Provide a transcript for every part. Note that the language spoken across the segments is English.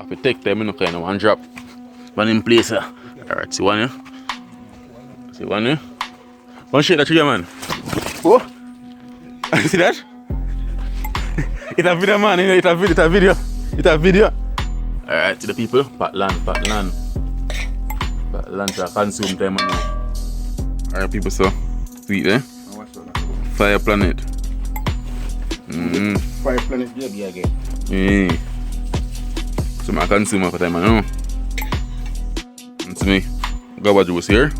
have to take time, you know, kind of one drop. One in place, Alright, see one here. See one here. One shake that trigger, man. Oh! See that? It's a video, man. It's a video. It's a video. Alright, to the people. Pat land. Pat land to consume time now. Alright, people, so sweet, eh? Fire Planet. Fire Planet, baby, again. Yeah. So I consume for time now. It's me. Guava juice here.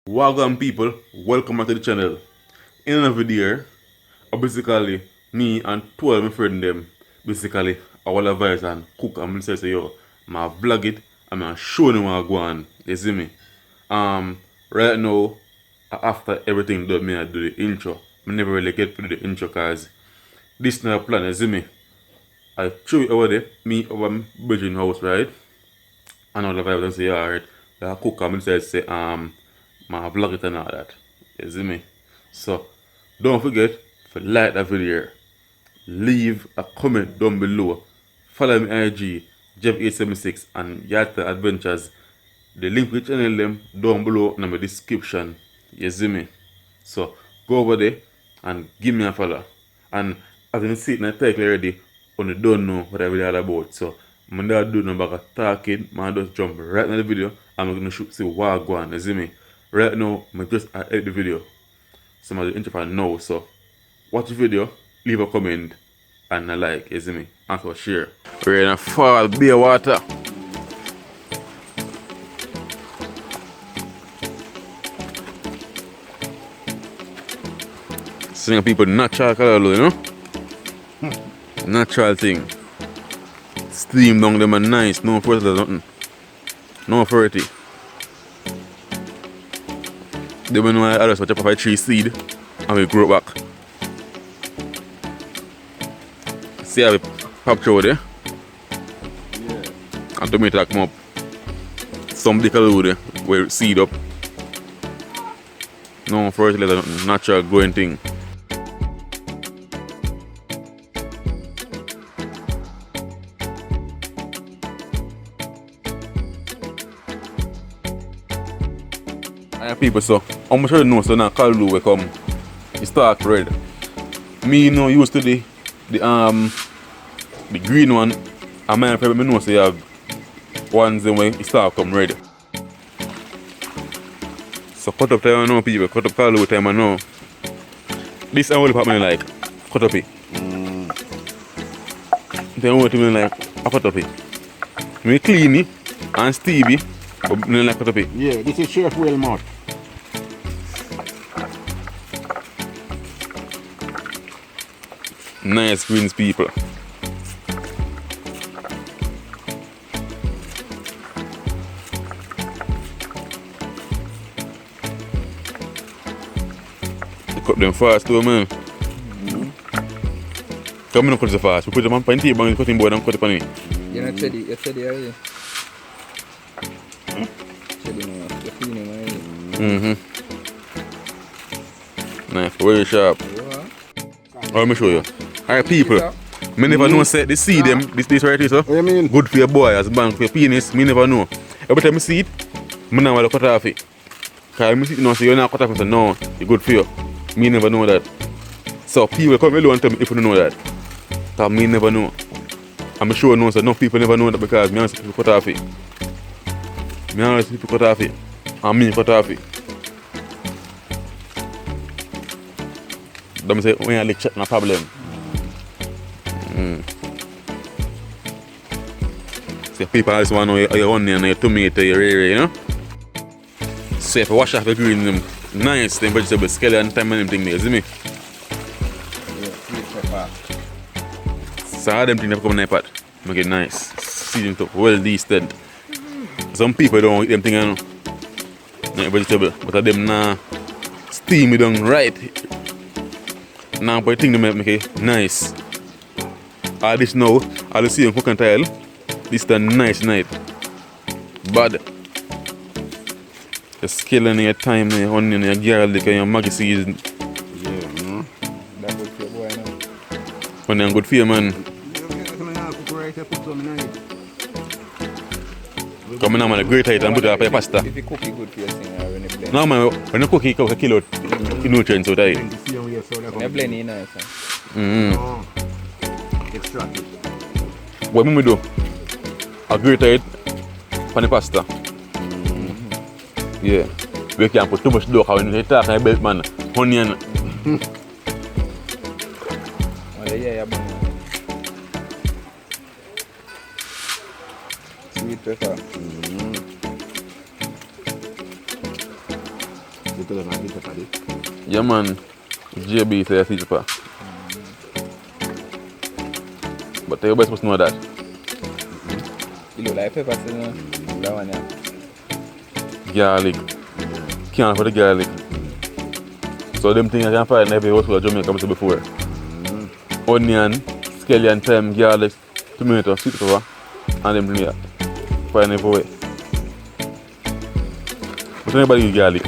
Welcome people, welcome back to the channel. In another video, basically me and 12 of my friends them basically I will advise and cook and say yo, I vlog it and I show them what I go on. You see me? Right now after everything done, I do the intro. I never really get to do the intro cause this not a plan, you see me? I show it over there, me over my bedroom house, right? And all the vibes and say, yeah, alright, I cook and say my vlog it and all that. You see me? So don't forget to like that video, leave a comment down below, follow me IG Jeff876 and Yata Adventures. The link to the channel them down below in the description. You see me? So go over there and give me a follow. And as you see it in the title already, when you don't know what I really all about. So I'm not doing no back of talking, I just jump right in the video and I'm gonna shoot see what I go on. You see me? Right now, I just edit the video. So I'm going to intro now. So, watch the video, leave a comment, and a like, you see me? And so share. We're in a fall beer water. Seeing people natural Callaloo, you know? Natural thing. Steam down them are nice, no fertilizer, nothing. No fertility. They will know I just chop up a tree seed and we grow back. See how we pop through there? Yeah. And tomato come up. Some big Callaloo there where seed up. No fertilizer, nothing. Natural growing thing. People, so I'm sure you know so now Callaloo will come. It start red. Me you know used to the green one and my friend know so you have ones when it start come red. So cut up time I know people, cut up Callaloo time I know. This is only part me like cut up it. Then only thing like I cut up it. Me clean it and Stevie but me like cut up it. Yeah, this is Chef Wilmot. Nice greens people. They cut them fast too, man. Come on, cut them fast. We put them on the table and cutting board and cut it on it. You're not steady, you're steady already. Steady now, you're feeling already. Nice, very sharp. Let me show you. Alright people, me never know say the seed them, this right here so What you mean? good for your boy as bank for your penis, me never know. Every time I see it, I don't want to cut off it. Because I see it now, so you're not cut off it, so no, it's good for you. Me never know that. So people come alone and tell me if you don't know that. Because me never know. I'm sure no, so enough people never know that because me honestly people cut off it. Me honestly people cut off it. And me cut off it. Them say when I like check no problem. So people always want to know your onion and your tomato, your rare, you know? So if you wash off the green, them nice, then vegetable skeleton time and them thing there, see me? Yeah, so all them things that come in the pot, make it nice. Season it up, well decent. Some people don't eat them things, you know? Not vegetable, but them now steam it down right. Now but I think they make it nice. All this now, all the same cooking tile. This is a nice night. Bad. You're scaling your time, your onion, your garlic, and your Maggi season. Yeah, That good for your boy now. Onion good for you, man. Come on, man, grate it and put it up your pasta. If you cook it good for your thing, when you blend. No, man, when you cook it, you kill out the nutrients out of it. When you blend it nice. Extract it. What we do? I grate it on the pasta. Yeah. We can't put too much dough when you talk about belt, man. Onion. Well, yeah, sweet pepper. Yeah, man. JB is a pepper. But everybody supposed to know that. You look like pepper, so that one, yeah. Garlic. Can't put the garlic. So them things I can find in every house where Jamaica was before. Onion, scallion, thyme, garlic, tomato, sweet pepper, and them things find everywhere. But anybody use garlic.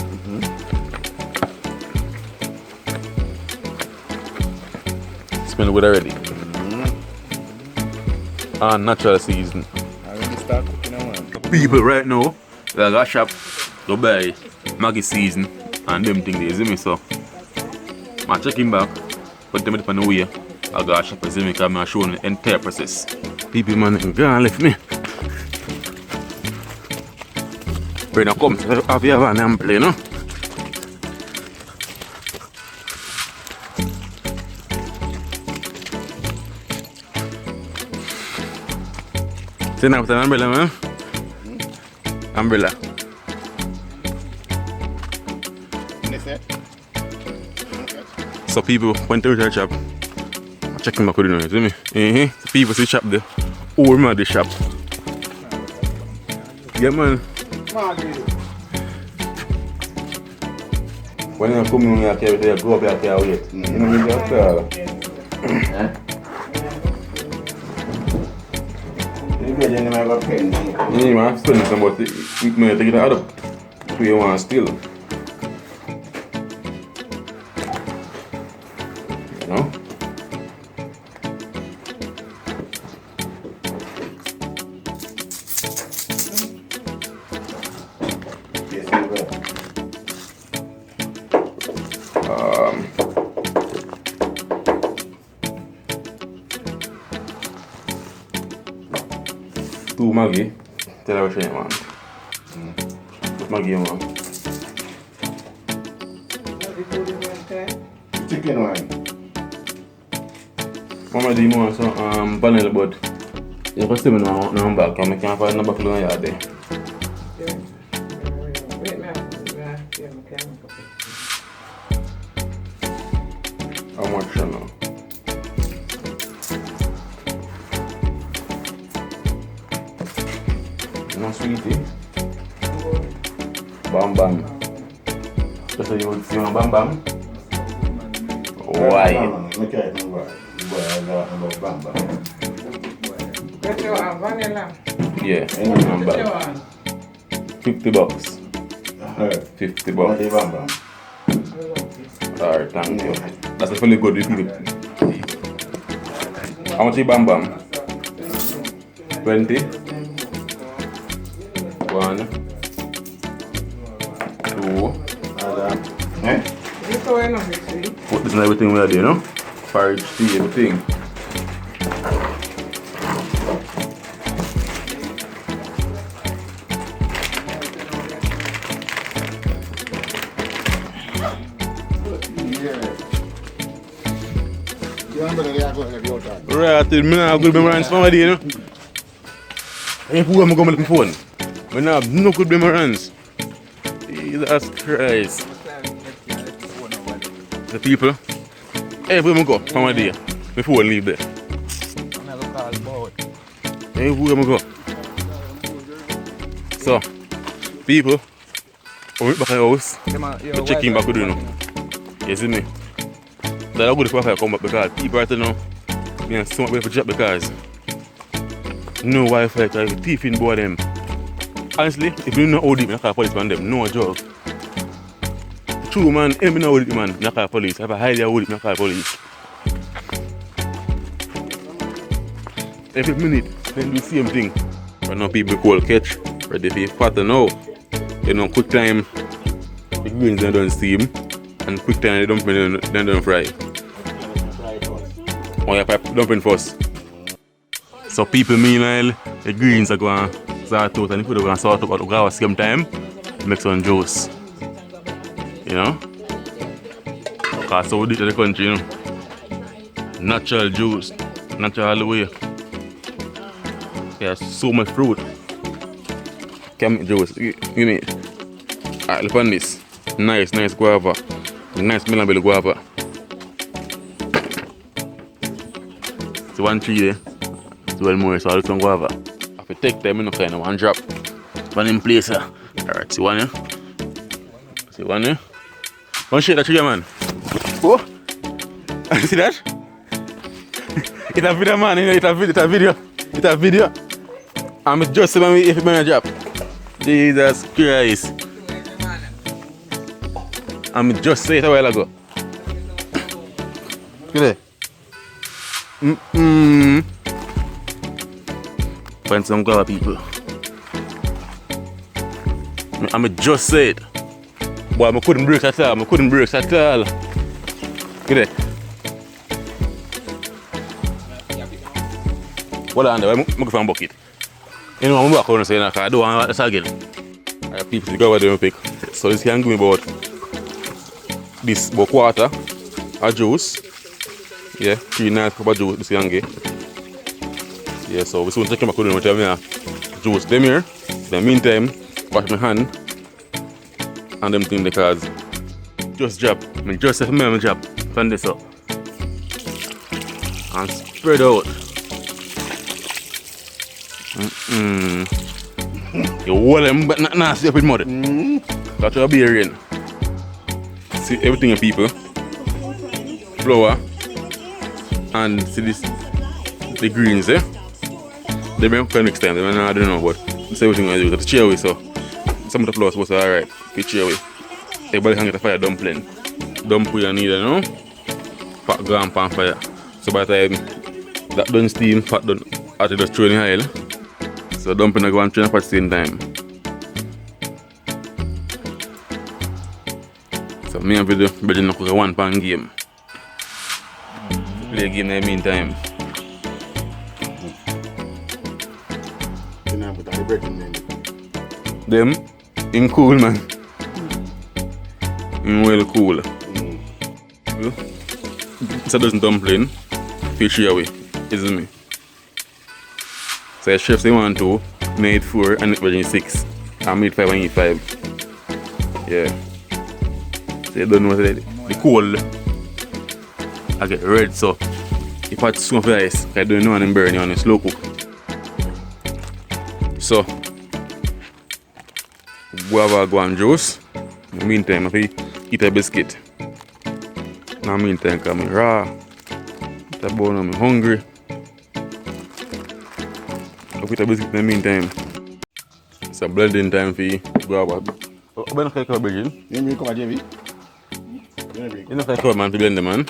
Smell good already. And natural season. And when you start cooking, man. People right now, they got shop, go buy Maggi season and them things, you see me, so I'm checking back, put them on the way, I got shop, you see me, because I'm showing the entire process. People, man, gonna left me. When I come, have you ever and play, no? See now with an umbrella, man? Umbrella. So people went to the shop. I'm checking my code, you see me? So people see shop there. Or man the shop. Yeah, man. When you come in here, you go back here, wait. You know, you just yeah, man, still some, but you may take it out of you want still. You know? Two Maggi, tell her what you want. Put Maggi in, man. Chicken wine. Mama do you want some vanilla bud? You can see me now back, and I can't find no buckle on yard there. How much now? No sweetie. Bam bam. Just so you would see my bam bam. Why? Okay, no why. Bam bam. Get your vanilla. Yeah, bam bam. $50. 50 bucks. Bam bam. Alright, thank you. That's a fully good review. How much is bam bam? 20. 1, 2. Put this in everything we are doing, you know? Porridge, tea, everything. Right, I have good memories for my day, you know? Hey, who am I going to phone? I have no good memories. Jesus Christ. The people, everywhere I go for my day, before I leave there. Everywhere I go. So, people, I went back to the house, I'm checking back with you know. You see me? That's good if I come back because people right now, me and so much for job because no Wi-Fi because thief in board them. Honestly, if you know how deep, I call police on them. No joke. True, man. If you know how deep, man, I call police. If I hide how deep, I call police. Every minute, then do the same thing. But now people call catch. Ready for fatter now. You know, quick time, the greens they don't steam. And quick time, they don't fry. Oh, yeah, dumpling first. So people, meanwhile, the greens are going to start out and the food are going to sort out at the Guava same time. Make some juice. You know? Because so we did in the country, you know. Natural juice. Natural way. There's so much fruit. Can make juice. You know? Alright, look on this. Nice guava. Nice melon guava. So one tree there. 12 more, so I'll some guava. I have to take them in kind of one drop. One in place. Alright, see one here. See one here. One shake that tree, man. Oh! See that? It's a video, man. It's a video. I'm just saying if it's a drop. Jesus Christ. I'm just saying it a while ago. Look at Find some guava people. I'm just said. Boy, I couldn't break at all. Look at that. What on there? I'm going for a bucket. You know, I'm back on saying I don't want this again. I have people to go over there and pick. So this can give me about this about quarter of juice. Yeah, 3 nice cup of juice this can get. Yeah, so we soon take my cooling with juice them here. In the meantime, wash my hand and them things because just drop. I mean just have my drop from this up. And spread out. You hold them but not nasty up with mud. That's what be rain. See everything in people. Flour and see this the greens there. They may come next time, I don't know, but it's everything I do. It's cheer away, so some of the flour is supposed to be alright. It's cheer away. Everybody can get a fire dumpling. Dumpling you need, you know? Pot go on pan fire. So by the time that done steam, pot done after just throw in the oil. So dumpling I go and train up at the same time. So me and video better not cook a 1 pan game. Play a game in the meantime. Them in cool, man. In well cool. So doesn't dumpling fish away, isn't me? So chef say 1 2, made 4 and it was 6. I made 5 and eat 5. Yeah. So you don't know what it is. The cold I get red, so if I some of the ice, I don't know and burn you on a slow cook. So guava go and juice. In the meantime, I eat a biscuit. In the meantime, I'm raw. Eat a bone, I'm hungry. I eat a biscuit in the meantime. It's a blending time for guava. When I come blending? You mean come on, Jamie? You know come man to blend the man.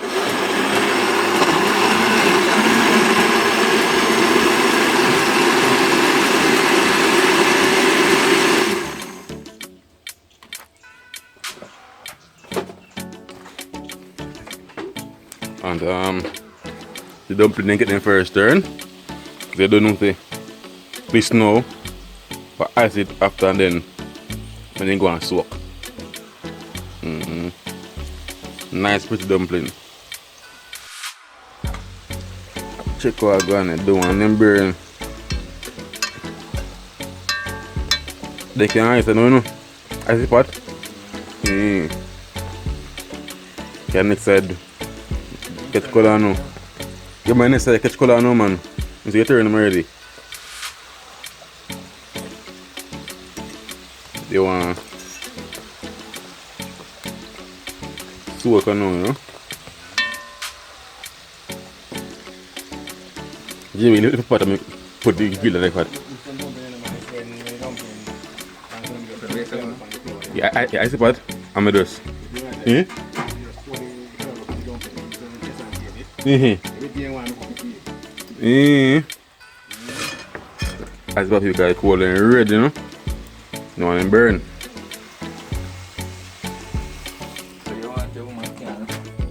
And the dumpling didn't get them first turn. They don't know the snow, but ice it after and then go and soak. Nice pretty dumpling. Check what I go and do and then burn. They can ice it, no? Ice it pot. Can next side catch Callaloo. You might next side catch Callaloo, man. So you turn them already. They want soak on now, you know. Jimmy, little pot I put the grill like that. Yeah, I see what I'm a dust. Eh? As what you guys call it red, you know? No one burn.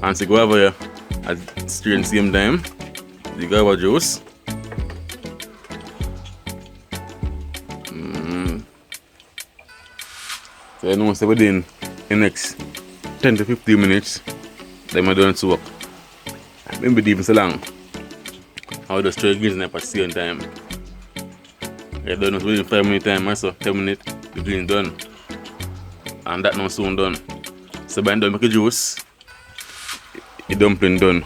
And the guava here at straight same time. The guava juice. So you know, so within the next 10 to 15 minutes, then I done to work. Maybe even so long. I'll just try greasing up at the same time. I done it within 5 minutes time, so 10 minutes, the green done. And that now soon done. So by the time I make a juice, the dumpling done.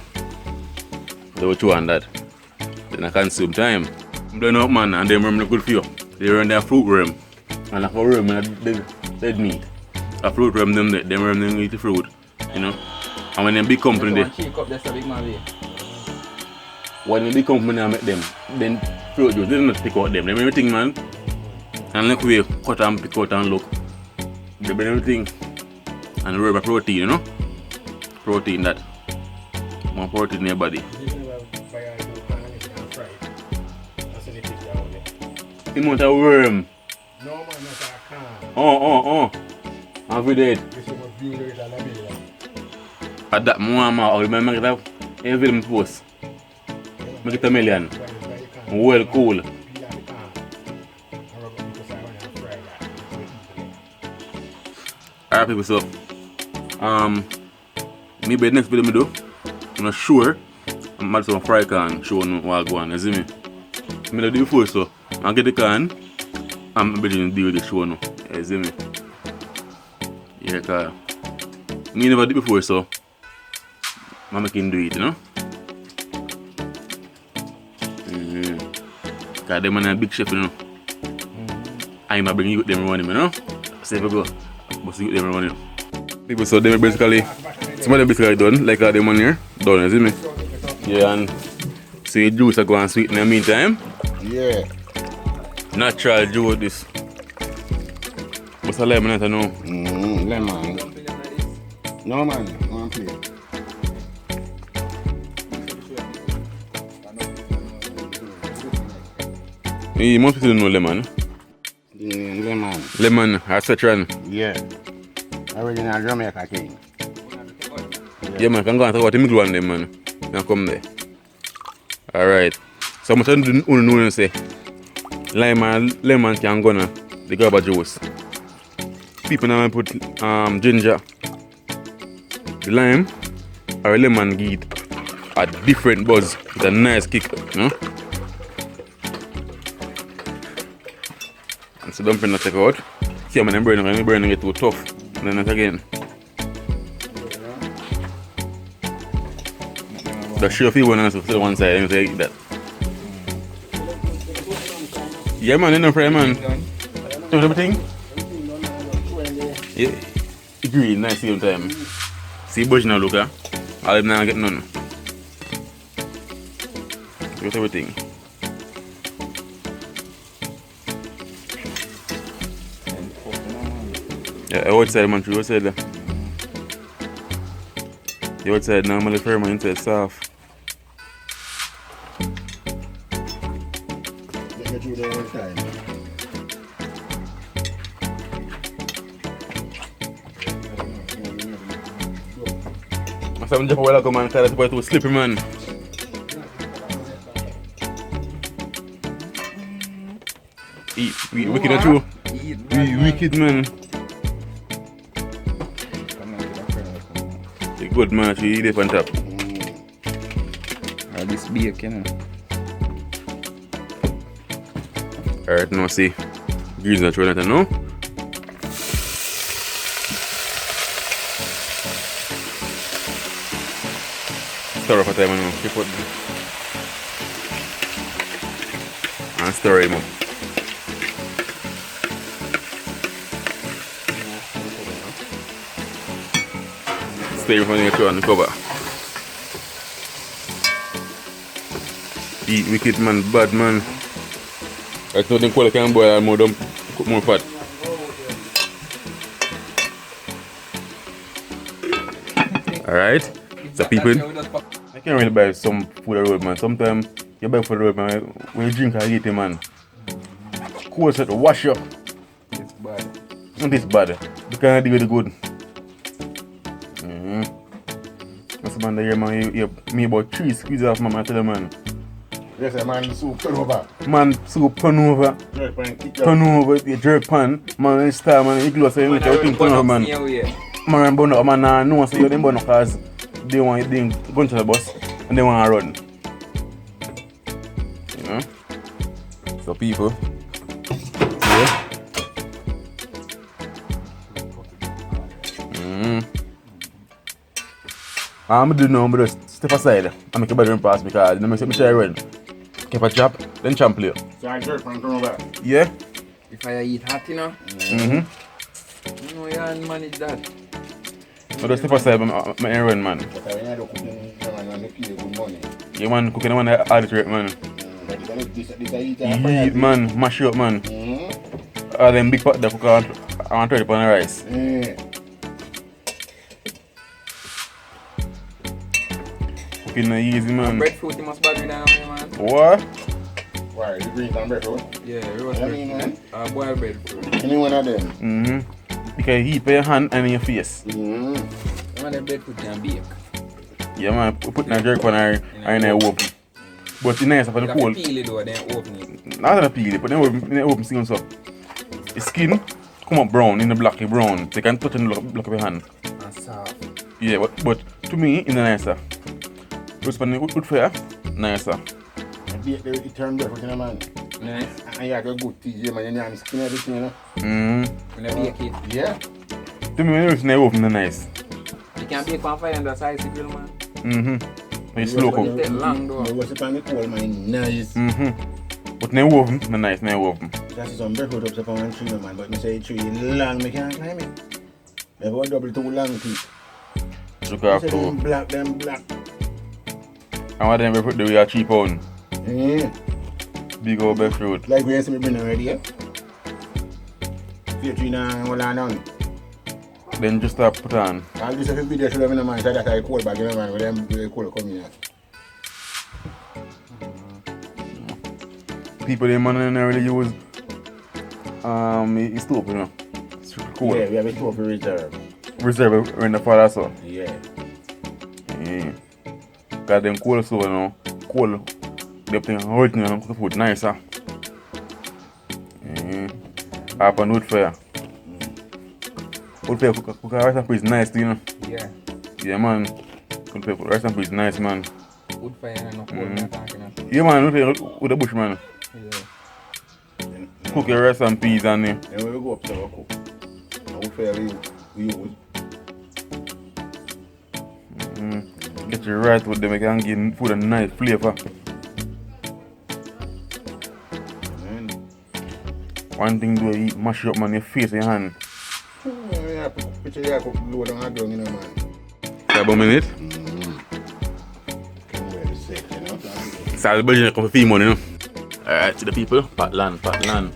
So what you want that? Then I consume time. I'm done up man, and them worm look good for you. They run their fruit worm. And like a worm, dead meat. A fruit worm them worm them eat the fruit. You know? And when them big company when the big company I make them, then fruit juice, they don't pick out them. They make everything man. And look we cut and pick out and look. They bring everything. And worm a protein, you know? Protein that. More protein in your body. The amount of worm. No man, not a can. Oh. Every day. This is what view there is a label. At that moment, I remember that every film post. Make it a million. Well, cool. Alright, people, so maybe the next video I do, I'm not sure. I'm mad some fry can show you what I go on, you see me? I'm gonna do it before, so I'll get the can. I'm going to deal with the show now, you see me? Yeah, because I never did before, so I'm making do it, you know? Because them man a big chef, you know? I'm bring you with them running, you know? So if I go, but you with them running. People, so them basically, some of them basically done, like them on here, done, you see me? Yeah, and so your juice are going sweet in the meantime. Yeah. Natural juice this. What's a lemon, I don't know? Lemon. No man, one plate. You most people don't know lemon. Lemon. Lemon, citron. Yeah. Original Jamaica thing. Yeah man, can go and talk about the middle one them man. Now come there. Alright. So much I don't know say lemon can go na the guava juice. People now put ginger, the lime or lemon give it a different buzz with a nice kick, you know? And so dumpling not take out. See I'm burning it too tough. And then it again. The sure if you want to the one side and take that. Yeah man, you know fry man. Do everything? Yeah. Green, nice same time. See budge now look, I'll not get none. Get everything. Yeah, outside man, true outside there. The outside normally firm and inside soft. Let me do the one time. I'm just a while ago man, because it's too slippery man. Wicked at you. Wicked man. Good man, she eat it on top. This bake, you know. Alright, now see. Greens not throwing it now. Stir up a time now. Keep it. And stir him up. Stay in front of your on the cover. Eat wicked man, bad man. I told them quality can boil and more dump, cook more fat. Alright? So people, I can't really buy some food on the road, man. Sometimes you buy food on the road, man. When you drink, I eat it, man. Cold set to wash up. It's bad. Not this bad. You can't do it good. That's the man there, man. You me about 3 squeezes off, man. I tell you, man. Yes, man, soup turn over. Man, soup turn over. Jerk pan, kick Turn over, you jerk pan. Man, it's time, man. You close, you make everything turn over, man. Man, burn up, man, no one say you didn't burn up because they want you go to the bus and they want to run. You know? So people, yeah. I'm do now, but just step aside and make a bedroom pass because you know, me say run. Keep a chop, then champ play. So I jerk pan turn over. Yeah? If I eat hot, you know, you know, you can't manage that. So just step aside, my run, man. But I had to cook and pay good money. Yeah, man, cooking man, I add it right, man. Heat, man, mash up, man. All them big pot that cook on 30 pound of rice. Cooking no easy, man. Breadfruit, you must bad with that, man. What? Why? You bring some breadfruit? Yeah, roast breadfruit. Boiled breadfruit. Any one of them? Because heat for your hand and your face. One of the breadfruit can bake. Yeah, man, put in a jerk on her and then open. But it's nice for the cold. You peel it though, then open it. Not gonna peel it, but then open skin so. The skin come up brown, in the blacky brown. They can touch and look up your hand. And soft. Yeah, but to me, it's nicer. Roast pan good for you, nicer. It turn breadfruit in a man. Nice. And you have a good TJ, man. You have skin everything, you know? When I bake it. Yeah. To me, when you open, it's nice. You can bake on fire under size grill, man. It's slow cook. Take long though. You wash it on the coal, man. Nice. But now oven, it's nice, now oven. That's some breadfruit up to 1 tree, man. But you say tree long, me can't climb it. They go double too long, teeth. Look after. Them black. And what them we put the way a cheap on. Big old breadfruit. Like we see me bring already, yeah? Few tree now, hold on down. Then just start put on. All this video should have been a man, so that I cold back in a man, with them cold coming here. People they man don't really use it's stove, you know. It's cool. Yeah, we have a two for reserve. Reserve when the father so. Yeah. Yeah. Cause them cold stove, you know. Cold. They put original cook the food nicer. Yeah. Up on wood fire. Wood fire cook rice and peas nice, you know. Yeah. Yeah, man. Wood fire cook rice and peas nice, man. Wood fire and no cold, I'm talking about. Yeah, man. Wood fire with the bush, man. Yeah. Cook your rice and peas and Then we go up to our cook. And wood fire we use. Get your rice with them, you can give food a nice flavor. One thing do you eat, mash up man, your face and your hand. Yeah, picture you cook low down and down, you know, man. About a minute. Very sick, you know. Start the Belgian come for fee money, you know. Alright, to the people, pat land. Pat land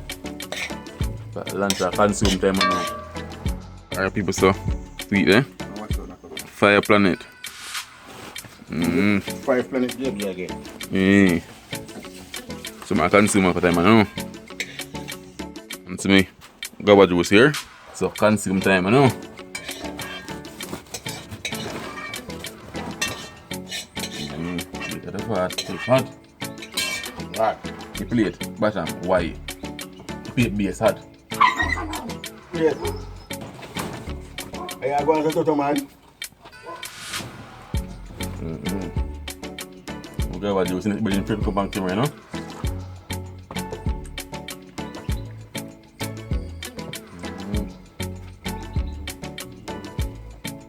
to consume time now. Alright people, so sweet eh? Fire planet. 5 planets baby again. Yeah. So I consume for time now. And to me, Guava juice here. So consume time now. Get the fat, take hot. Right. The plate, bottom, why? The plate base hot. Yes. Hey, I go and get to man. Guava juice in the Belgian flip cup and camera, you know?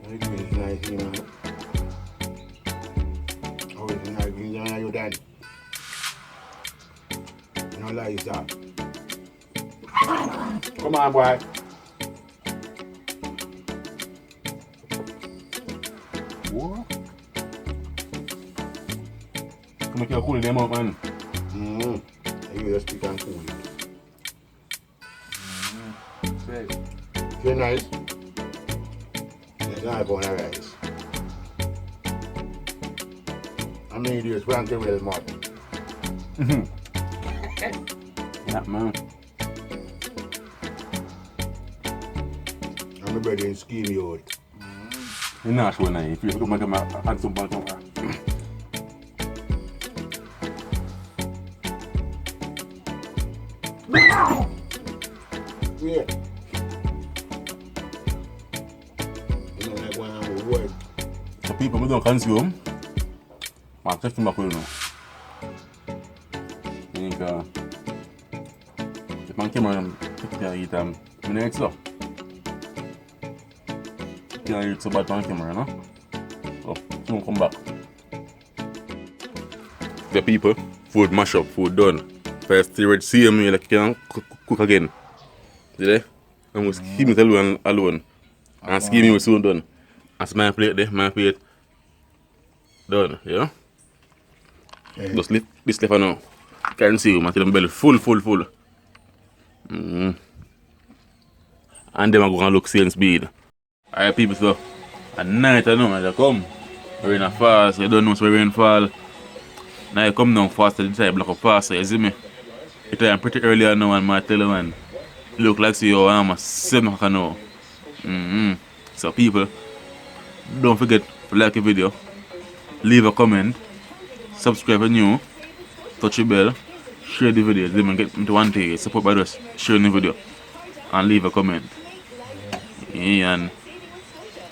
It's nice, you know. Oh, it's nice, you know, your daddy. No lies, sir. Come on, boy. What? Come make you cool them out, man. You just pick and cool it. Right. Very nice. It's not going to rice. I made this Frankie well, man. Yeah, man. I'm a brother in scheme you out. You're not sure now. If you come back and add some back. Yeah. You know, like when I'm with word. The people who don't consume, I'm testing back with you now. I think, if man came around, you can eat next stuff. You can't eat so bad man came around, no? So, soon come back. The people, food mash up, food done. First, they ready to see me like you can cook again. See there? And we keep it alone. And scheming was soon done. That's my plate there, my plate. Done, yeah? Yeah. Just lift this lever now. Can't see you, man. Till them belly full. And then I go and look same speed. Alright, people, so at night I know, man, they come. Rain a fast, you don't know where rain fall. Now you come down faster, the time block up faster, you see me? It time pretty early now, and I tell you, man, look like see you, I'm a 7 o'clock now. So people, don't forget to like the video, leave a comment, subscribe if new, touch the bell, share the video, then get into one thing, support by just sharing the video, and leave a comment. Yeah, and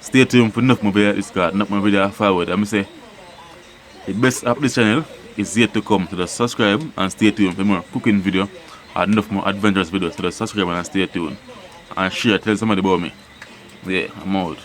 stay tuned for enough more video this card, enough more video forward. I'm say the best of this channel is yet to come, so just subscribe and stay tuned for more cooking video and enough more adventurous videos. So just subscribe and stay tuned and share, tell somebody about me. Yeah, I'm out.